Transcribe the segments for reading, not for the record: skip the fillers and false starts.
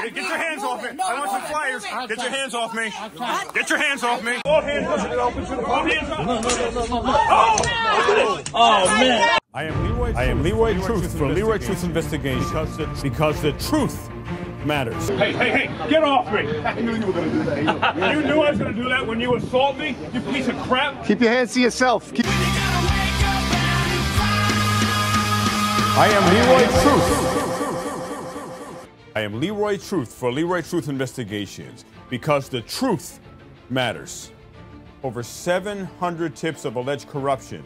Get your hands off me. I want some flyers. Get your hands off me. Get your hands off me. All hands up. All hands up. Oh, man. I am Leroy Truth for Leroy Truth Investigations because the truth matters. Hey, get off me. I knew you were going to do that. You knew I was going to do that when you assault me, you piece of crap. Keep your hands to yourself. I am Leroy Truth. I am Leroy Truth for Leroy Truth Investigations because the truth matters. Over 700 tips of alleged corruption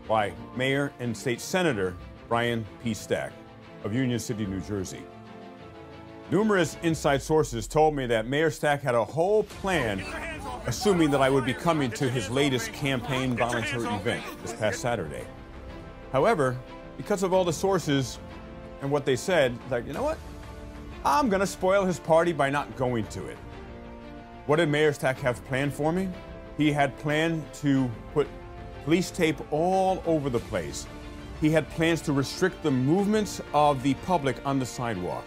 by Mayor and State Senator Brian P. Stack of Union City, New Jersey. Numerous inside sources told me that Mayor Stack had a whole plan, assuming that I would be coming to his latest campaign voluntary event this past Saturday. However, because of all the sources and what they said, like, you know what? I'm gonna spoil his party by not going to it. What did Mayor Stack have planned for me? He had planned to put police tape all over the place. He had plans to restrict the movements of the public on the sidewalk.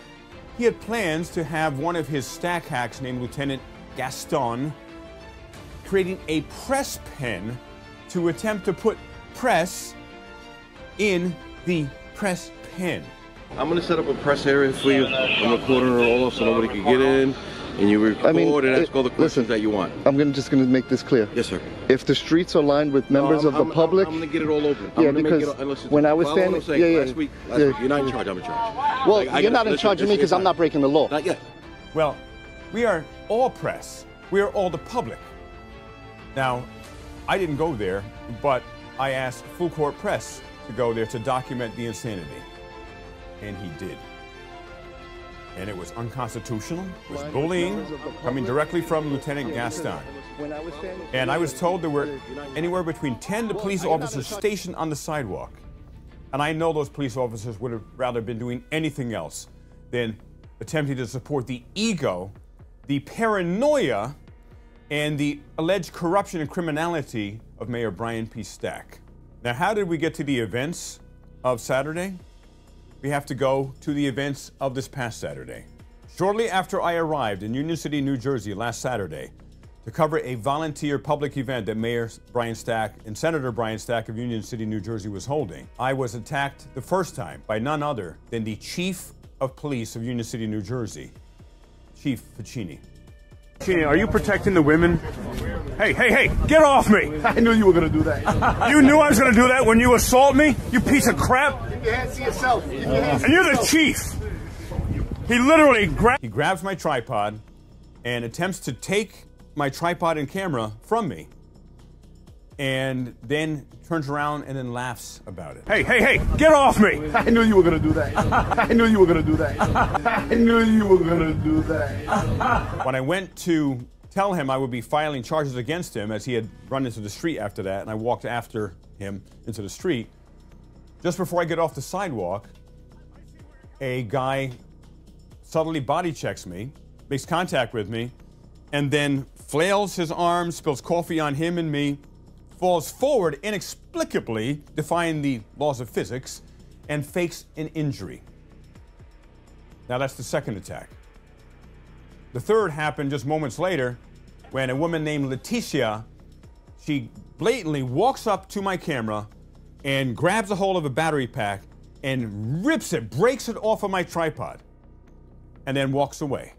He had plans to have one of his stack hacks named Lieutenant Gaston creating a press pen to attempt to put press in the press pen. I'm going to set up a press area for you. I'm recording it all so nobody can get in. And you record and ask all the questions that you want. I'm just going to make this clear. Yes, sir. If the streets are lined with members of the public... I'm going to get it all open. Yeah, because when I was standing... Last week, you're not in charge, I'm in charge. Well, you're not in charge of me because I'm not breaking the law. Not yet. Well, we are all press. We are all the public. Now, I didn't go there, but I asked Full Court Press to go there to document the insanity. And he did. And it was unconstitutional. It was bullying coming directly from Lieutenant Gaston. And I was told there were anywhere between 10 to police officers stationed on the sidewalk. And I know those police officers would have rather been doing anything else than attempting to support the ego, the paranoia, and the alleged corruption and criminality of Mayor Brian P. Stack. Now, how did we get to the events of Saturday? We have to go to the events of this past Saturday. Shortly after I arrived in Union City, New Jersey last Saturday to cover a volunteer public event that Mayor Brian Stack and Senator Brian Stack of Union City, New Jersey was holding, I was attacked the first time by none other than the Chief of Police of Union City, New Jersey, Chief Ficini. Ficini, are you protecting the women? Hey, get off me! I knew you were going to do that. You knew I was going to do that when you assault me, you piece of crap? Keep your hands to yourself. And you're the chief. He literally grabs my tripod and attempts to take my tripod and camera from me, and then turns around and then laughs about it. Hey, get off me! I knew you were going to do that. I knew you were going to do that. I knew you were going to do that. When I went to tell him I would be filing charges against him, as he had run into the street after that, and I walked after him into the street, just before I get off the sidewalk, a guy subtly body checks me, makes contact with me, and then flails his arms, spills coffee on him and me, falls forward inexplicably, defying the laws of physics, and fakes an injury. Now that's the second attack. The third happened just moments later when a woman named Leticia, she blatantly walks up to my camera and grabs a hold of a battery pack and rips it, breaks it off of my tripod, and then walks away.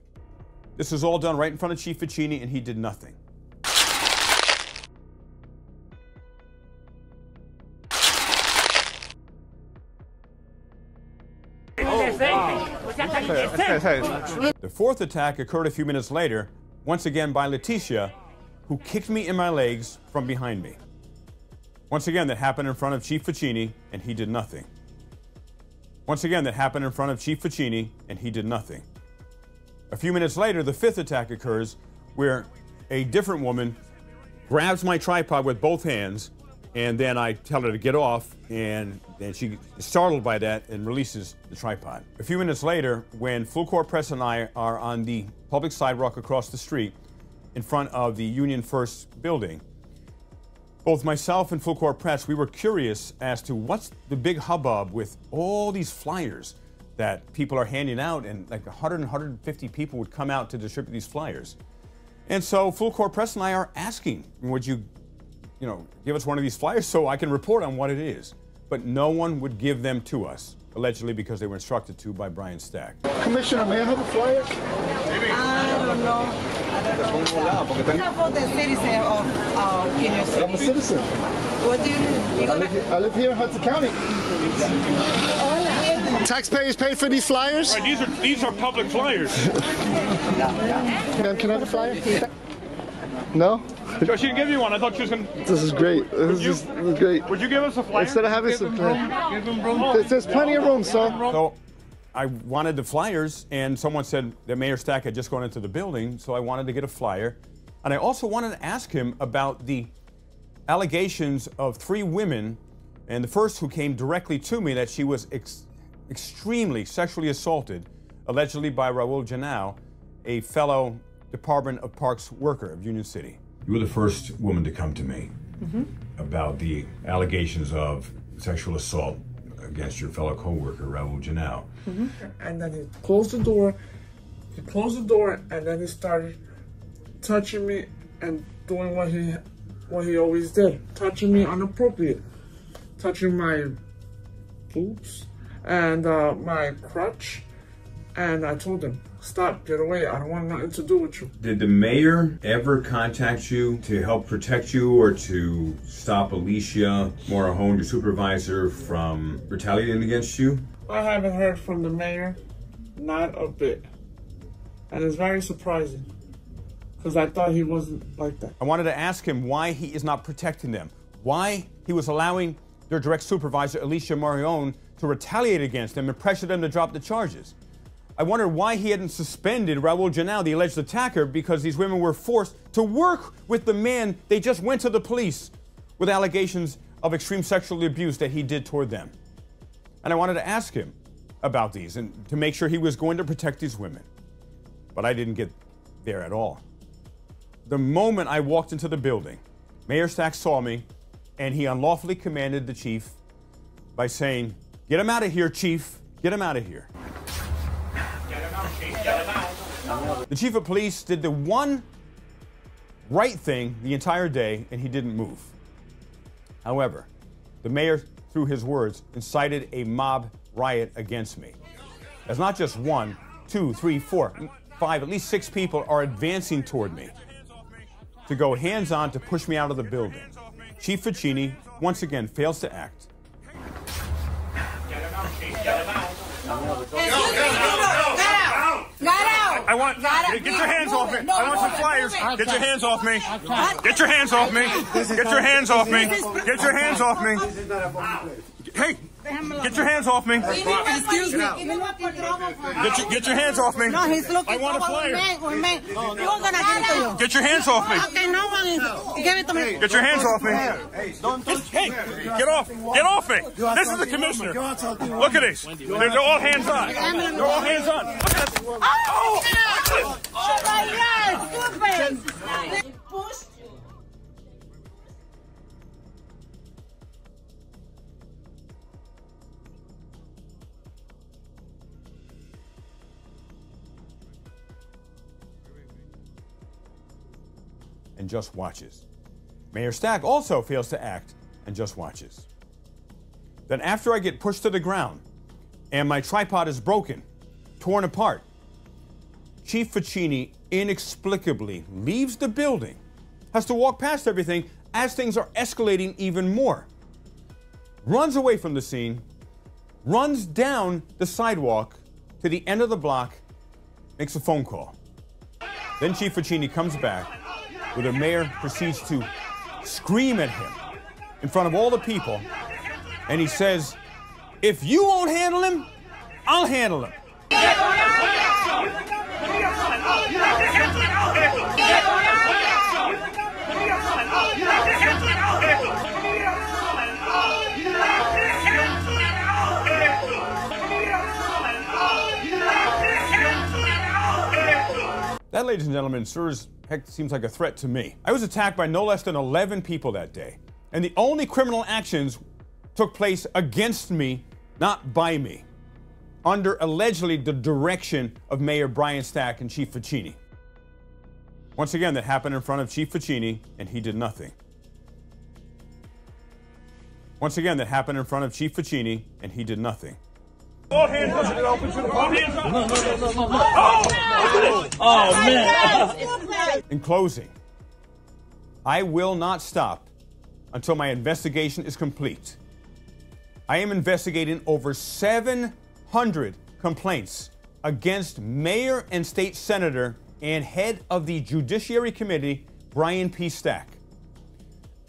This was all done right in front of Chief Ficini, and he did nothing. The fourth attack occurred a few minutes later, once again by Leticia, who kicked me in my legs from behind me. Once again, that happened in front of Chief Ficini, and he did nothing. Once again, that happened in front of Chief Ficini, and he did nothing. A few minutes later, the fifth attack occurs, where a different woman grabs my tripod with both hands, and then I tell her to get off, and then she is startled by that and releases the tripod. A few minutes later, when Full Court Press and I are on the public sidewalk across the street in front of the Union First building, both myself and Full Court Press, we were curious as to what's the big hubbub with all these flyers that people are handing out, and like 100 and 150 people would come out to distribute these flyers. And so Full Court Press and I are asking, would you give us one of these flyers so I can report on what it is? But no one would give them to us, allegedly because they were instructed to by Brian Stack. Commissioner, may I have a flyer? I don't know. I'm for the citizen of Union City. I'm a citizen. What do you do? I live here in Hudson County. Taxpayers paid for these flyers? These are public flyers. Ma'am, can I have a flyer? No? She didn't give you one. I thought she was going to... This is great. This is great. Would you give us a flyer? Instead of having some... There's plenty of room, sir. So I wanted the flyers, and someone said that Mayor Stack had just gone into the building, so I wanted to get a flyer. And I also wanted to ask him about the allegations of 3 women, and the first who came directly to me that she was extremely sexually assaulted, allegedly by Raul Janao, a fellow Department of Parks worker of Union City. You were the first woman to come to me about the allegations of sexual assault against your fellow co-worker, Raul Janao. And then he closed the door. He closed the door, and then he started touching me and doing what he always did, touching me inappropriate, touching my boobs and my crotch. And I told him, stop, get away. I don't want nothing to do with you. Did the mayor ever contact you to help protect you or to stop Alicia Morajón, your supervisor, from retaliating against you? I haven't heard from the mayor, not a bit. And it's very surprising, because I thought he wasn't like that. I wanted to ask him why he is not protecting them, why he was allowing their direct supervisor, Alicia Morajón, to retaliate against them and pressure them to drop the charges. I wondered why he hadn't suspended Raul Janao, the alleged attacker, because these women were forced to work with the man they just went to the police with allegations of extreme sexual abuse that he did toward them. And I wanted to ask him about these and to make sure he was going to protect these women. But I didn't get there at all. The moment I walked into the building, Mayor Stack saw me and he unlawfully commanded the chief by saying, "Get him out of here, chief. Get him out of here." The chief of police did the one right thing the entire day, and he didn't move. However, the mayor, through his words, incited a mob riot against me. As not just 1, 2, 3, 4, 5, at least 6 people are advancing toward me to go hands-on to push me out of the building. Chief Ficini once again fails to act. I want, get your hands off me. I want some flyers. Get your hands off me. Get your hands off me. Get your hands off me. Get your hands off me. Hey, get your hands off me. Excuse me. Get your hands off me. No, he's looking I want a flyer. You're gonna give it to you. Get your hands off me. Okay, no one is. Give it to me. Get your hands off me. Hey, get off. Get off me. This is the commissioner. Look at this. They're all hands on. They're all hands on. Look at this. Oh my God, stupid. And just watches. Mayor Stack also fails to act and just watches. Then after I get pushed to the ground and my tripod is broken, torn apart, Chief Ficini inexplicably leaves the building, has to walk past everything as things are escalating even more, runs away from the scene, runs down the sidewalk to the end of the block, makes a phone call. Then Chief Ficini comes back, where the mayor proceeds to scream at him in front of all the people, and he says, "If you won't handle him, I'll handle him." That, ladies and gentlemen, sure as heck seems like a threat to me. I was attacked by no less than 11 people that day, and the only criminal actions took place against me, not by me. under allegedly the direction of Mayor Brian Stack and Chief Ficini. Once again, that happened in front of Chief Ficini, and he did nothing. Once again, that happened in front of Chief Ficini, and he did nothing. All hands up. All hands up. Oh, man. In closing, I will not stop until my investigation is complete. I am investigating over 700 complaints against Mayor and State Senator and head of the Judiciary Committee, Brian P. Stack.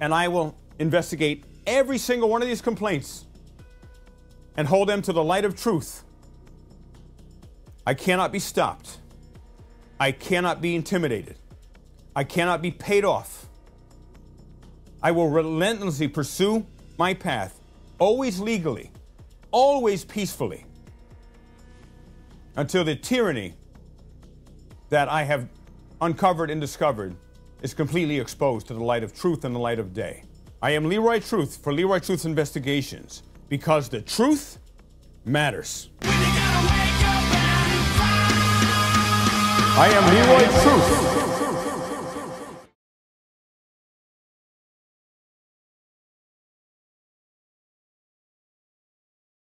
And I will investigate every single one of these complaints and hold them to the light of truth. I cannot be stopped. I cannot be intimidated. I cannot be paid off. I will relentlessly pursue my path, always legally, always peacefully, until the tyranny that I have uncovered and discovered is completely exposed to the light of truth and the light of day. I am Leroy Truth for Leroy Truth's Investigations, because the truth matters. I am Leroy Truth.